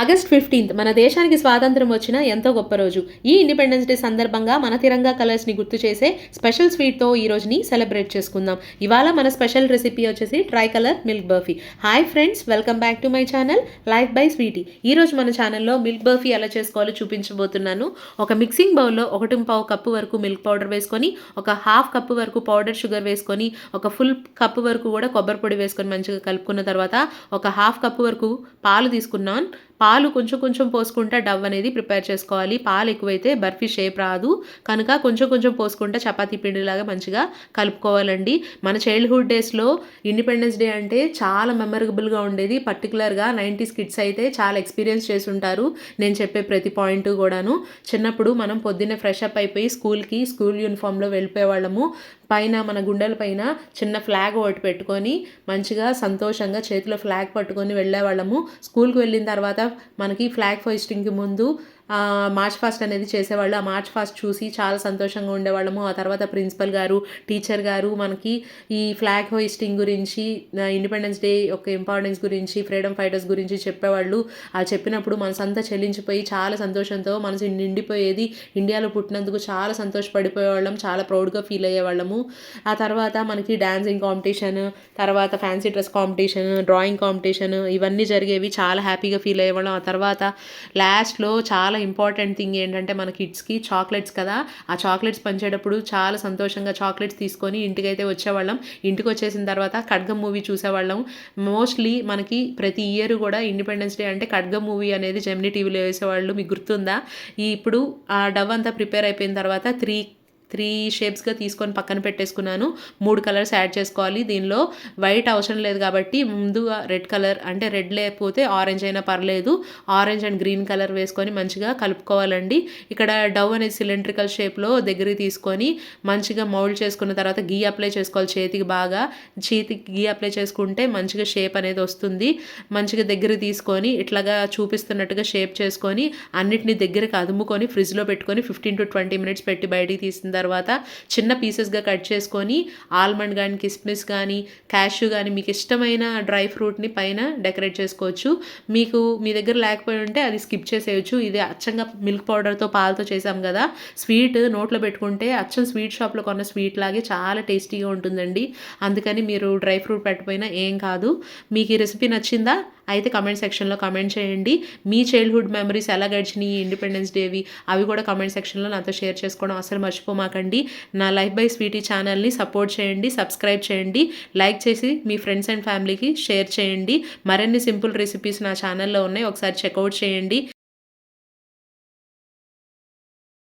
August 15th మన దేశానికి స్వాతంత్రం వచ్చిన ఎంతో గొప్ప రోజు. ఈ ఇండిపెండెన్స్ డే సందర్భంగా మన తిరంగా కలర్స్ని గుర్తు చేసే స్పెషల్ స్వీట్తో ఈ రోజుని సెలబ్రేట్ చేసుకుందాం. ఇవాళ మన స్పెషల్ రెసిపీ వచ్చేసి tricolour milk barfi. Hi friends, welcome back to my channel life by sweetie. ఈ రోజు మన ఛానల్లో మిల్క్ బర్ఫీ ఎలా చేసుకోవాలో చూపించబోతున్నాను. ఒక మిక్సింగ్ బౌల్లో 1.5 కప్పు వరకు మిల్క్ పౌడర్ వేసుకొని, ఒక హాఫ్ కప్పు వరకు పౌడర్ షుగర్ వేసుకొని, ఒక ఫుల్ కప్పు వరకు కూడా కొబ్బరి పొడి వేసుకొని మంచిగా కలుపుకున్న తర్వాత ఒక హాఫ్ కప్పు వరకు పాలు తీసుకున్నాను. పాలు కొంచెం కొంచెం పోసుకుంటే డవ్ అనేది ప్రిపేర్ చేసుకోవాలి. పాలు ఎక్కువైతే బర్ఫీ షేప్ రాదు, కనుక కొంచెం కొంచెం పోసుకుంటే చపాతీ పిండిలాగా మంచిగా కలుపుకోవాలండి. మన చైల్డ్హుడ్ డేస్లో ఇండిపెండెన్స్ డే అంటే చాలా మెమరబుల్గా ఉండేది. పర్టికులర్గా 90s కిడ్స్ అయితే చాలా ఎక్స్పీరియన్స్ చేసి ఉంటారు. నేను చెప్పే ప్రతి పాయింట్ కూడాను. చిన్నప్పుడు మనం పొద్దున్నే ఫ్రెష్ అప్ అయిపోయి స్కూల్ యూనిఫామ్లో వెళ్ళిపోయేవాళ్ళము. పైన మన గుండెల పైన చిన్న ఫ్లాగ్ ఒకటి పెట్టుకొని మంచిగా సంతోషంగా చేతిలో ఫ్లాగ్ పట్టుకొని వెళ్ళేవాళ్ళము. స్కూల్కి వెళ్ళిన తర్వాత మనకి ఫ్లాగ్ హోయిస్టింగ్కి ముందు మార్చ్ ఫాస్ట్ అనేది చేసేవాళ్ళు. ఆ మార్చ్ ఫాస్ట్ చూసి చాలా సంతోషంగా ఉండేవాళ్ళము. ఆ తర్వాత ప్రిన్సిపల్ గారు, టీచర్ గారు మనకి ఈ ఫ్లాగ్ హోయిస్టింగ్ గురించి, ఇండిపెండెన్స్ డే యొక్క ఇంపార్టెన్స్ గురించి, ఫ్రీడమ్ ఫైటర్స్ గురించి చెప్పేవాళ్ళు. ఆ చెప్పినప్పుడు మనసంతా చెల్లించిపోయి చాలా సంతోషంతో మనసు నిండిపోయేది. ఇండియాలో పుట్టినందుకు చాలా సంతోషపడిపోయేవాళ్ళం, చాలా ప్రౌడ్గా ఫీల్ అయ్యేవాళ్ళము. ఆ తర్వాత మనకి డాన్సింగ్ కాంపిటీషన్, తర్వాత fancy dress competition, drawing competition ఇవన్నీ జరిగేవి. చాలా హ్యాపీగా ఫీల్ అయ్యేవాళ్ళం. ఆ తర్వాత లాస్ట్లో చాలా ఇంపార్టెంట్ థింగ్ ఏంటంటే మన కిడ్స్కి చాక్లెట్స్ కదా, ఆ చాక్లెట్స్ పంచేటప్పుడు చాలా సంతోషంగా చాక్లెట్స్ తీసుకొని ఇంటికైతే వచ్చేవాళ్ళం. ఇంటికి వచ్చేసిన తర్వాత ఖడ్గం మూవీ చూసేవాళ్ళం. మోస్ట్లీ మనకి ప్రతి ఇయర్ కూడా ఇండిపెండెన్స్ డే అంటే ఖడ్గం మూవీ అనేది జెమినీ టీవీలో వేసేవాళ్ళు. మీకు గుర్తుందా? ఇప్పుడు ఆ డవ్ అంతా ప్రిపేర్ అయిపోయిన తర్వాత త్రీ షేప్స్గా తీసుకొని పక్కన పెట్టేసుకున్నాను. 3 కలర్స్ యాడ్ చేసుకోవాలి. దీనిలో వైట్ అవసరం లేదు కాబట్టి ముందుగా రెడ్ కలర్, అంటే రెడ్ లేకపోతే ఆరెంజ్ అయినా పర్లేదు, ఆరెంజ్ అండ్ గ్రీన్ కలర్ వేసుకొని మంచిగా కలుపుకోవాలండి. ఇక్కడ డవ్ అనేది సిలిండ్రికల్ షేప్లో దగ్గరికి తీసుకొని మంచిగా మౌల్డ్ చేసుకున్న తర్వాత గీ అప్లై చేసుకోవాలి చేతికి బాగా. చేతికి గీ అప్లై చేసుకుంటే మంచిగా షేప్ అనేది వస్తుంది. మంచిగా దగ్గర తీసుకొని ఇట్లాగా చూపిస్తున్నట్టుగా షేప్ చేసుకొని అన్నిటిని దగ్గరికి అదుముకొని ఫ్రిడ్జ్లో పెట్టుకొని 15 to 20 minutes పెట్టి బయటికి తీసిన తర్వాత చిన్న పీసెస్గా కట్ చేసుకొని ఆల్మండ్ కానీ, కిస్మిస్ కానీ, క్యాష్యూ కానీ మీకు ఇష్టమైన డ్రై ఫ్రూట్ని పైన డెకరేట్ చేసుకోవచ్చు. మీకు మీ దగ్గర లేకపోయి ఉంటే అది స్కిప్ చేసేయచ్చు. ఇది అచ్చంగా మిల్క్ పౌడర్తో పాలతో చేసాం కదా, స్వీట్ నోట్లో పెట్టుకుంటే అచ్చం స్వీట్ షాప్లో కొన్న స్వీట్ లాగే చాలా టేస్టీగా ఉంటుందండి. అందుకని మీరు డ్రై ఫ్రూట్ పెట్టకపోయినా ఏం కాదు. మీకు ఈ రెసిపీ నచ్చిందా? అయితే కమెంట్ సెక్షన్లో కమెంట్ చేయండి. మీ చైల్డ్హుడ్ మెమరీస్ ఎలా గడిచినాయి ఇండిపెండెన్స్ డేవి, అవి కూడా కమెంట్ సెక్షన్లో నాతో షేర్ చేసుకోవడం అసలు మర్చిపోమాకండి. నా లైఫ్ బై స్వీటీ ఛానల్ని సపోర్ట్ చేయండి, సబ్స్క్రైబ్ చేయండి, లైక్ చేసి మీ ఫ్రెండ్స్ అండ్ ఫ్యామిలీకి షేర్ చేయండి. మరిన్ని సింపుల్ రెసిపీస్ నా ఛానల్లో ఉన్నాయి, ఒకసారి చెక్అవుట్ చేయండి.